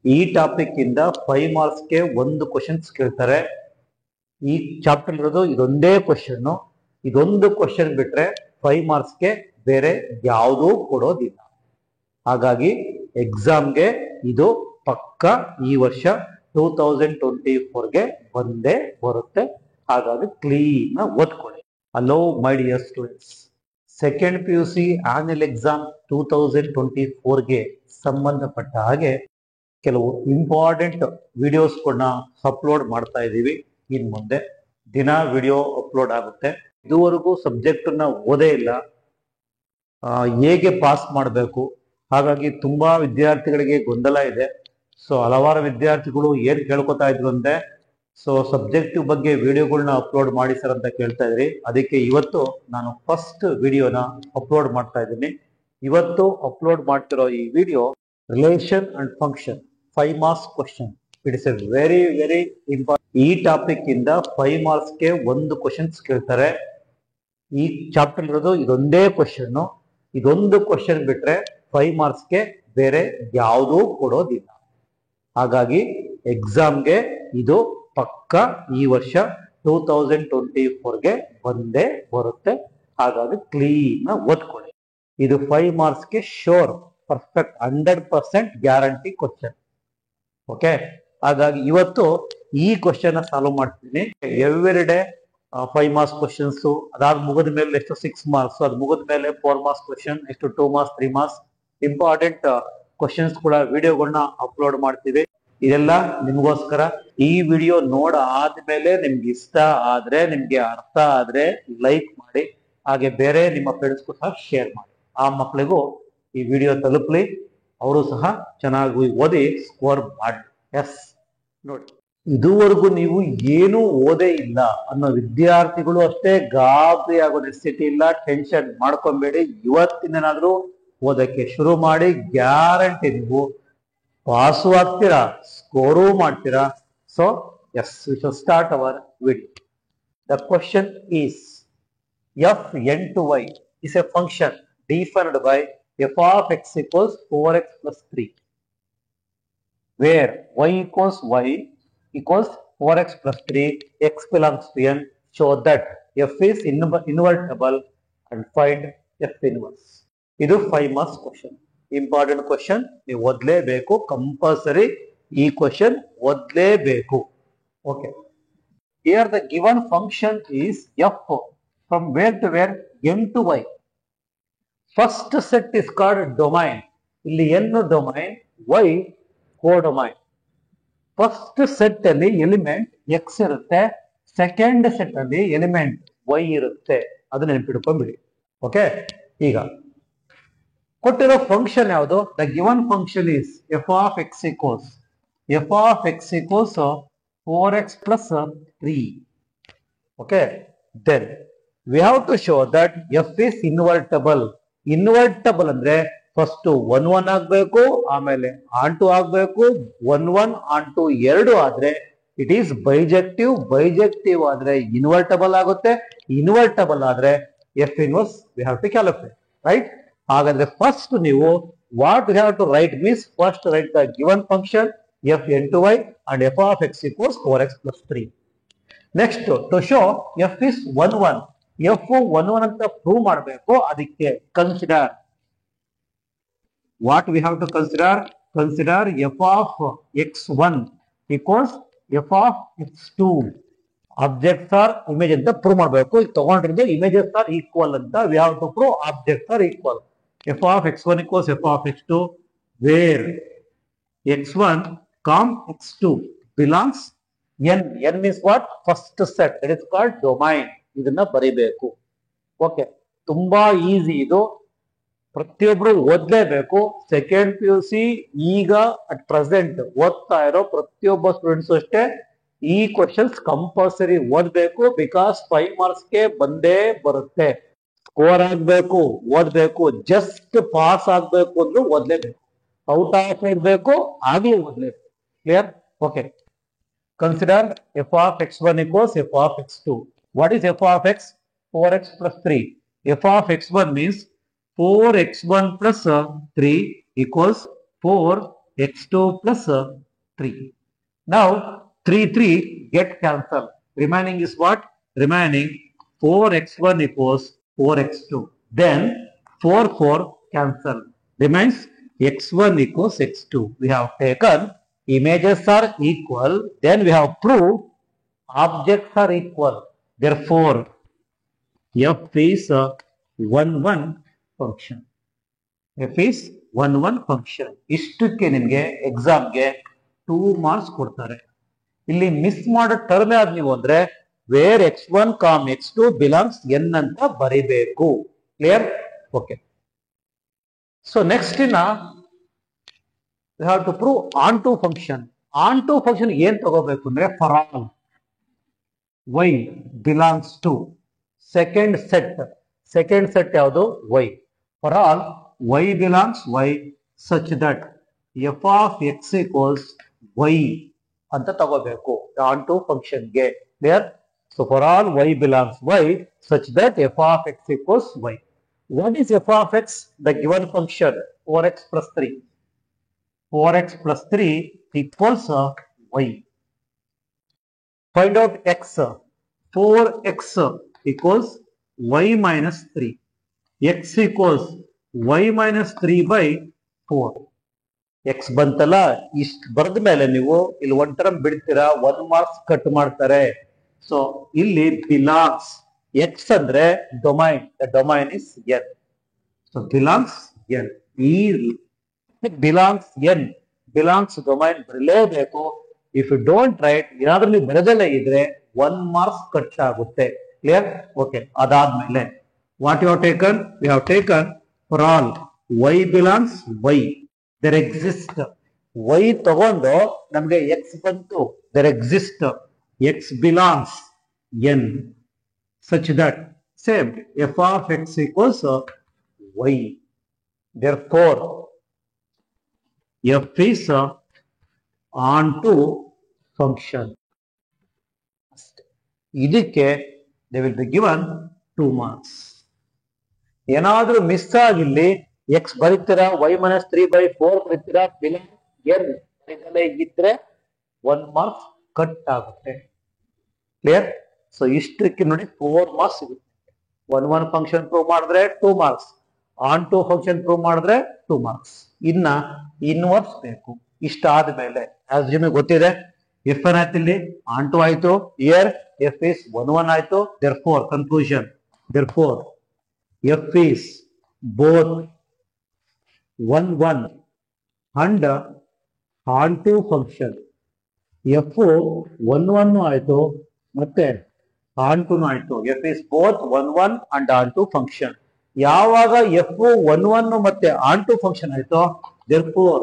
ಈ ಟಾಪಿಕ್ ಇಂದ 5 ಮಾರ್ಕ್ಸ್ ಗೆ ಒಂದು ಕ್ವಶನ್ಸ್ ಕೇಳ್ತಾರೆ. ಈ ಚಾಪ್ಟರ್ ಇರೋದು ಇದೊಂದೇ ಕ್ವಶನ್. ಇದೊಂದು ಕ್ವಶನ್ ಬಿಟ್ರೆ 5 ಮಾರ್ಕ್ಸ್ ಗೆ ಬೇರೆ ಯಾವುದೂ ಕೊಡೋದಿಲ್ಲ. ಹಾಗಾಗಿ ಎಕ್ಸಾಮ್ಗೆ ಇದು ಪಕ್ಕ ಈ ವರ್ಷ 2024 ಗೆ ಬಂದೇ ಬರುತ್ತೆ. ಹಾಗಾಗಿ ಕ್ಲೀನ್ ಓದ್ಕೊಳ್ಳಿ. Hello my dear students, second PUC annual exam 2024 ಗೆ ಸಂಬಂಧಪಟ್ಟ ಹಾಗೆ ಕೆಲವು ಇಂಪಾರ್ಟೆಂಟ್ ವಿಡಿಯೋಸ್ಗಳನ್ನ ಅಪ್ಲೋಡ್ ಮಾಡ್ತಾ ಇದ್ದೀವಿ. ಇನ್ ಮುಂದೆ ದಿನ ವಿಡಿಯೋ ಅಪ್ಲೋಡ್ ಆಗುತ್ತೆ. ಇದುವರೆಗೂ ಸಬ್ಜೆಕ್ಟ್ ನ ಓದೇ ಇಲ್ಲ, ಹೇಗೆ ಪಾಸ್ ಮಾಡಬೇಕು, ಹಾಗಾಗಿ ತುಂಬಾ ವಿದ್ಯಾರ್ಥಿಗಳಿಗೆ ಗೊಂದಲ ಇದೆ. ಸೊ ಹಲವಾರು ವಿದ್ಯಾರ್ಥಿಗಳು ಏನ್ ಕೇಳ್ಕೊತಾ ಇದ್ರು ಅಂದ್ರೆ, ಸೊ ಸಬ್ಜೆಕ್ಟಿವ್ ಬಗ್ಗೆ ವಿಡಿಯೋಗಳನ್ನ ಅಪ್ಲೋಡ್ ಮಾಡಿ ಸರ್ ಅಂತ ಕೇಳ್ತಾ ಇದ್ರಿ. ಅದಕ್ಕೆ ಇವತ್ತು ನಾನು ಫಸ್ಟ್ ವಿಡಿಯೋನ ಅಪ್ಲೋಡ್ ಮಾಡ್ತಾ ಇದ್ದೀನಿ. ಇವತ್ತು ಅಪ್ಲೋಡ್ ಮಾಡ್ತಿರೋ ಈ video relation and function 5 marks question. It is A very very important. ಈ ಟಾಪಿಕ್ ಇಂದ 5 ಮಾರ್ಕ್ಸ್ ಗೆ ಒಂದು ಕ್ವಶನ್ಸ್ ಕೇಳ್ತಾರೆ. ಈ ಚಾಪ್ಟರ್ ಇರೋದು ಇದೊಂದೇ ಕ್ವಶನ್. ಇದೊಂದು ಕ್ವಶನ್ ಬಿಟ್ರೆ 5 ಮಾರ್ಕ್ಸ್ ಗೆ ಬೇರೆ ಯಾವುದೂ ಕೊಡೋದಿಲ್ಲ. ಹಾಗಾಗಿ ಎಕ್ಸಾಮ್ಗೆ ಇದು ಪಕ್ಕ ಈ ವರ್ಷ 2024 ಗೆ ಬಂದೇ ಬರುತ್ತೆ. ಹಾಗಾಗಿ ಕ್ಲೀನ್ ಓದ್ಕೊಳ್ಳಿ. ಇದು 5 ಮಾರ್ಕ್ಸ್ ಗೆ sure, perfect 100% guarantee question. Okay, ಹಾಗಾಗಿ ಇವತ್ತು ಈ ಕ್ವಶನ್ ಸಾಲ್ವ್ ಮಾಡ್ತೀನಿ. ಎವ್ರಿ ಡೇ 5 ಮಾರ್ಕ್ಸ್ ಕ್ವಶನ್ಸ್, ಅದಾದ ಮುಗಿದ ಮೇಲೆ ಎಷ್ಟು 6 ಮಾರ್ಕ್ಸ್, ಅದು ಮುಗಿದ ಮೇಲೆ 4 ಮಾರ್ಕ್ಸ್ ಕ್ವಶನ್, ಎಷ್ಟು 2 ಮಾರ್ಕ್ಸ್ 3 ಮಾರ್ಕ್ಸ್ ಇಂಪಾರ್ಟೆಂಟ್ ಕ್ವಶನ್ಸ್ ಕೂಡ ವಿಡಿಯೋಗಳನ್ನ ಅಪ್ಲೋಡ್ ಮಾಡ್ತೀವಿ. ಇದೆಲ್ಲ ನಿಮಗೋಸ್ಕರ. ಈ ವಿಡಿಯೋ ನೋಡ ಆದ್ಮೇಲೆ ನಿಮ್ಗೆ ಇಷ್ಟ ಆದ್ರೆ, ನಿಮ್ಗೆ ಅರ್ಥ ಆದ್ರೆ ಲೈಕ್ ಮಾಡಿ, ಹಾಗೆ ಬೇರೆ ನಿಮ್ಮ ಫ್ರೆಂಡ್ಸ್ಗೂ ಸಹ ಶೇರ್ ಮಾಡಿ. ಆ ಮಕ್ಕಳಿಗೂ ಈ ವಿಡಿಯೋ ತಲುಪಲಿ, ಅವರು ಸಹ ಚೆನ್ನಾಗಿ ಓದಿ ಸ್ಕೋರ್ ಮಾಡಿ. ಎಸ್, ನೋಡಿ, ಇದುವರೆಗೂ ನೀವು ಏನು ಓದೇ ಇಲ್ಲ ಅನ್ನೋ ವಿದ್ಯಾರ್ಥಿಗಳು ಅಷ್ಟೇ ಗಾಬರಿ ಆಗೋ ನೆಸಿಟಿ ಇಲ್ಲ, ಟೆನ್ಷನ್ ಮಾಡ್ಕೊಂಬೇಡಿ. ಇವತ್ತಿನೇನಾದ್ರೂ ಓದಕ್ಕೆ ಶುರು ಮಾಡಿ, ಗ್ಯಾರಂಟಿ ನೀವು ಪಾಸು ಆಗ್ತೀರಾ, ಸ್ಕೋರು ಮಾಡ್ತೀರಾ. So yes, we shall start our video. The question is f(n)(y) is a function defined by f of x equals 4x plus 3, where y equals 4x plus 3, x belongs to n. Show that f is invertible and find f inverse. ಇದು 5 marks question, important question. ನೀವು ಓದ್ಲೇಬೇಕು, compulsory ಈ question ಓದ್ಲೇಬೇಕು. Okay, here the given function is f from where to where, n to y. First set is called domain. ಇಲ್ಲಿ n domain, y codomain. First set ಅಲ್ಲಿ element x ಇರುತ್ತೆ, second set ಅಲ್ಲಿ element y ಇರುತ್ತೆ. ಅದನ್ನ ನೆನಪಿಟ್ಕೊಂಡ್ಬಿಡಿ. Okay, ಈಗ ಕೊಟ್ಟಿರೋ function ಯಾವುದು? The given function is f of x equals 4x plus 3. Okay, then we have to show that f is invertible. ಇನ್ವರ್ಟಬಲ್ ಅಂದ್ರೆ ಫಸ್ಟ್ 1 1 ಆಗ್ಬೇಕು, ಆಮೇಲೆ ಆನ್2 ಆಗ್ಬೇಕು. 1 1 ಆನ್2 2 ಆದ್ರೆ ಇಟ್ ಈಸ್ ಬೈಜೆಕ್ಟಿವ್. ಬೈಜೆಕ್ಟಿವ್ ಆದ್ರೆ ಇನ್ವರ್ಟಬಲ್ ಆಗುತ್ತೆ. ಇನ್ವರ್ಟಬಲ್ ಆದ್ರೆ f inverse we have to calculate, right? ಹಾಗಾದ್ರೆ first ನೀವು what we have to write means, first write the given function f(n)(y) and f of x equals 4x plus 3. Next, to show f is 1 1, f 1 1 ಅಂತ prove ಮಾಡಬೇಕು. ಅದಕ್ಕೆ consider, what we have to consider f of x1 equals f of x2. Objects are image ಅಂತ prove ಮಾಡಬೇಕು. ಈಗ ತಗೊಂಡಿರೋದು images are equal ಅಂತ. We have to prove objects are equal. f of x1 equals f of x2, where x1, x2 belongs n. n is what? First set. It is called domain. ಇದನ್ನ ಬರಿಬೇಕು. Okay, ತುಂಬಾ easy ಇದು, ಪ್ರತಿಯೊಬ್ರು ಓದ್ಲೇಬೇಕು. Second PUC ಈಗ at present ಓದ್ತಾ ಇರೋ ಪ್ರತಿಯೊಬ್ಬ students ಅಷ್ಟೇ ಈ ಕ್ವಶನ್ಸ್ ಕಂಪಲ್ಸರಿ ಓದ್ಬೇಕು. ಬಿಕಾಸ್ 5 ಮಾರ್ಕ್ಸ್ ಗೆ ಬಂದೇ ಬರುತ್ತೆ. ಸ್ಕೋರ್ ಆಗ್ಬೇಕು, ಓದ್ಬೇಕು. ಜಸ್ಟ್ ಪಾಸ್ ಆಗ್ಬೇಕು ಅಂದ್ರೂ ಓದ್ಲೇಬೇಕು. ಔಟ್ ಆಫ್ ಇರ್ಬೇಕು, ಆಗ್ಲೂ ಓದ್ಲೇಬೇಕು. Clear? Okay, consider f of x1 equals f of x2. What is f of x? 4x plus 3. f of x1 means 4x1 plus 3 equals 4 x2 plus 3. Now 3 get cancelled. Remaining is what? Remaining 4x1 equals 4x2. Then 4 cancel. Remains x1 equals x2. We have taken images are equal. Then we have proved objects are equal. Therefore, f is a 1 function. f is 1 function. ಇಷ್ಟಕ್ಕೆ ನಿಮಗೆ ಎಕ್ಸಾಮ್ಗೆ 2 marks ಕೊಡ್ತಾರೆ. ಇಲ್ಲಿ miss ಮಾಡೋ term ಯಾವ್ದು ನೀವು ಅಂದ್ರೆ wear x1, x2 belongs n ಅಂತ ಬರಿಬೇಕು. ಕ್ಲಿಯರ್? ಓಕೆ. ಸೊ ನೆಕ್ಸ್ಟ್ ಇನ್ನ we have to prove onto function. Onto function ಏನ್ ತಗೋಬೇಕು ಅಂದ್ರೆ for all y belongs to second set ಯಾವುದು y. For all y belongs y such that f of x equals y ಅಂತ ತಗೋಬೇಕು onto function ಗೆ. Clear? So for all y belongs y such that f of x equals y. What is f of x? The given function 4x plus 3. 4x plus 3 equals y. Find out x. 4x equals y minus 3. x equals y minus 3 by 4. x ಬಂತಲ್ಲ, ಇಷ್ಟು ಬರೆದ ಮೇಲೆ ನೀವು ಇಲ್ಲಿ one term ಬಿಡ್ತೀರಾ, 1 marks cut ಮಾಡ್ತಾರೆ. So ಇಲ್ಲಿ belongs x ಅಂದ್ರೆ domain. The domain is n. So belongs n. ಈ ಬಿಲಾಂಗ್ಸ್ n ಬಿಲಾಂಗ್ಸ್ ಡೊಮೈನ್ ಬರಲೇಬೇಕು. ಇಫ್ ಯು ಡೋಂಟ್ ರೈಟ್, ಏನಾದ್ರೂ ನೀವು ಬರೆದಲ್ಲೇ ಇದ್ರೆ 1 ಮಾರ್ಕ್ಸ್ ಕಟ್ ಆಗುತ್ತೆ. ಕ್ಲಿಯರ್? ಓಕೆ. ಅದಾದ್ಮೇಲೆ what you have taken? We have taken for all y belongs y. There exist y ತಗೊಂಡು ನಮಗೆ x ಬಂತು. There exist x belongs n such that same f of x equals y. Therefore, f is onto function. ಇದಕ್ಕೆ they will be given 2 marks. ಏನಾದ್ರೂ miss ಆಗಿಲ್ಲಿ x ಬರೀತೀರಾ, y minus 3 by 4 ಬರೀತೀರಾ, n ಇದ್ರೆ 1 marks cut ಆಗುತ್ತೆ. Clear? So ಇಷ್ಟಕ್ಕೆ ನೋಡಿ 4 marks ಸಿಗುತ್ತೆ. 1 ಫಂಕ್ಷನ್ ಪ್ರೂವ್ ಮಾಡಿದ್ರೆ 2 marks, onto function prove ಮಾಡಿದ್ರೆ 2 ಮಾರ್ಕ್ಸ್. ಇನ್ನ ಇನ್ವರ್ಸ್ ಬೇಕು. ಇಷ್ಟ ಆದ್ಮೇಲೆ ಆಸ್ ನಿಮಗೆ ಗೊತ್ತಿದೆ ಎಫ್ ಏನಾಯ್ತು, ಇಲ್ಲಿ ಆನ್ ಟು ಆಯ್ತು, ಇಯರ್ ಎಫ್ ಇಸ್ 1 ಆಯ್ತು. therefore conclusion, therefore f is both 1 and onto function. f 1 ಆಯ್ತು ಮತ್ತೆ onto ಆಯ್ತು. f is both 1 and onto function. ಯಾವಾಗ f 1 ಮತ್ತೆ onto function ಆಯ್ತು, therefore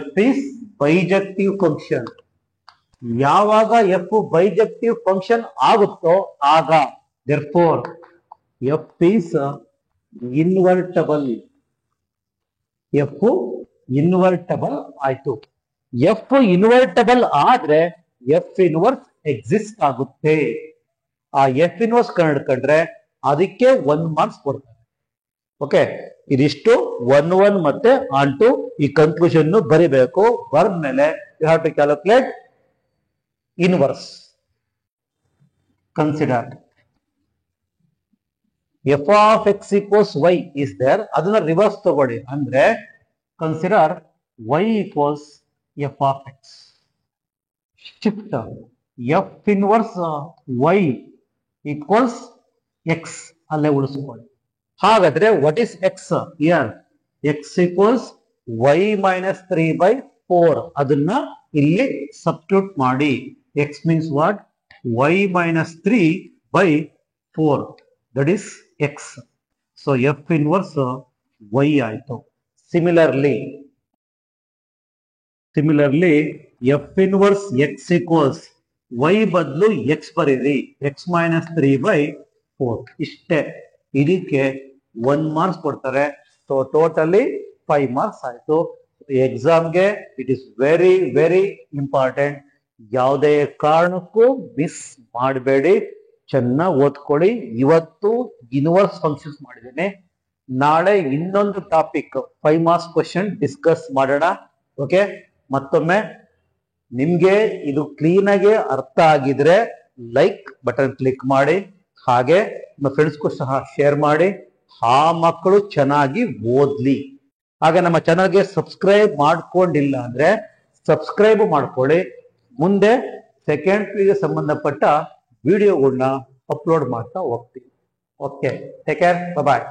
f is bijective function. ಯಾವಾಗ f bijective function ಆಗುತ್ತೋ ಆಗ therefore f is invertible. f ಇನ್ವರ್ಟಬಲ್ ಆಯ್ತು. f ಇನ್ವರ್ಟಬಲ್ ಆದ್ರೆ f ಇನ್ವರ್ಸ್ ಎಕ್ಸಿಸ್ಟ್ ಆಗುತ್ತೆ. ಆ f ಇನ್ವರ್ಸ್ ಕಂಡ್ರೆ ಅದಕ್ಕೆ 1 ಮಾರ್ಕ್ಸ್ ಕೊಡ್ತಾರೆ. ಓಕೆ. ಇದಿಷ್ಟು 1 ಮತ್ತೆ ಆನ್ ಟು ಈ ಕನ್ಕ್ಲೂಷನ್ ಬರಿಬೇಕು. ಬರೆದ್ಮೇಲೆ you have to calculate inverse. Consider f of x equals y is there. ಅದನ್ನ ರಿವರ್ಸ್ ತಗೊಳ್ಳಿ. ಅಂದ್ರೆ consider y equals f of x. Shift f inverse y equals x ಅಲ್ಲೇ ಉಳಿಸ್ಕೊಳ್ಳಿ. ಹಾಗಾದ್ರೆ what is x? Here x equals y minus 3 by 4. ಅದನ್ನ ಇಲ್ಲಿ substitute ಮಾಡಿ. x means what? y minus 3 by 4. That is x. So f inverse y ಆಯ್ತು. Similarly f inverse x equals y ಬದಲು x ಬರೀರಿ. x minus 3 by 4. ಇಷ್ಟೇ. ಇದಕ್ಕೆ 1 marks ಕೊಡ್ತಾರೆ. So totally 5 marks ಆಯ್ತು. ಎಕ್ಸಾಮ್ಗೆ it is very very important. ಯಾವುದೇ ಕಾರಣಕ್ಕೂ ಮಿಸ್ ಮಾಡಬೇಡಿ. ಚೆನ್ನಾಗಿ ಓದ್ಕೊಳ್ಳಿ. ಇವತ್ತು ಯೂನಿವರ್ಸ್ ಫಂಕ್ಷನ್ಸ್ ಮಾಡಿದ್ದೇನೆ. ನಾಳೆ ಇನ್ನೊಂದು ಟಾಪಿಕ್ 5 ಮಾರ್ಕ್ಸ್ ಕ್ವಶನ್ ಡಿಸ್ಕಸ್ ಮಾಡೋಣ. ಓಕೆ, ಮತ್ತೊಮ್ಮೆ ನಿಮ್ಗೆ ಇದು ಕ್ಲೀನ್ ಆಗಿ ಅರ್ಥ ಆಗಿದ್ರೆ ಲೈಕ್ ಬಟನ್ ಕ್ಲಿಕ್ ಮಾಡಿ, ಹಾಗೆ ನಿಮ್ಮ ಫ್ರೆಂಡ್ಸ್ಗೂ ಸಹ ಶೇರ್ ಮಾಡಿ. ಆ ಮಕ್ಕಳು ಚೆನ್ನಾಗಿ ಓದ್ಲಿ. ಹಾಗೆ ನಮ್ಮ ಚಾನಲ್ಗೆ ಸಬ್ಸ್ಕ್ರೈಬ್ ಮಾಡ್ಕೊಂಡಿಲ್ಲ ಅಂದ್ರೆ ಸಬ್ಸ್ಕ್ರೈಬ್ ಮಾಡ್ಕೊಳ್ಳಿ. ಮುಂದೆ ಸೆಕೆಂಡ್ ಪಿಗೆ ಸಂಬಂಧಪಟ್ಟ ವಿಡಿಯೋಗಳನ್ನ ಅಪ್ಲೋಡ್ ಮಾಡ್ತಾ ಹೋಗ್ತೀವಿ. ಓಕೆ, ಟೇಕ್ ಕೇರ್, ಬಾಯ್.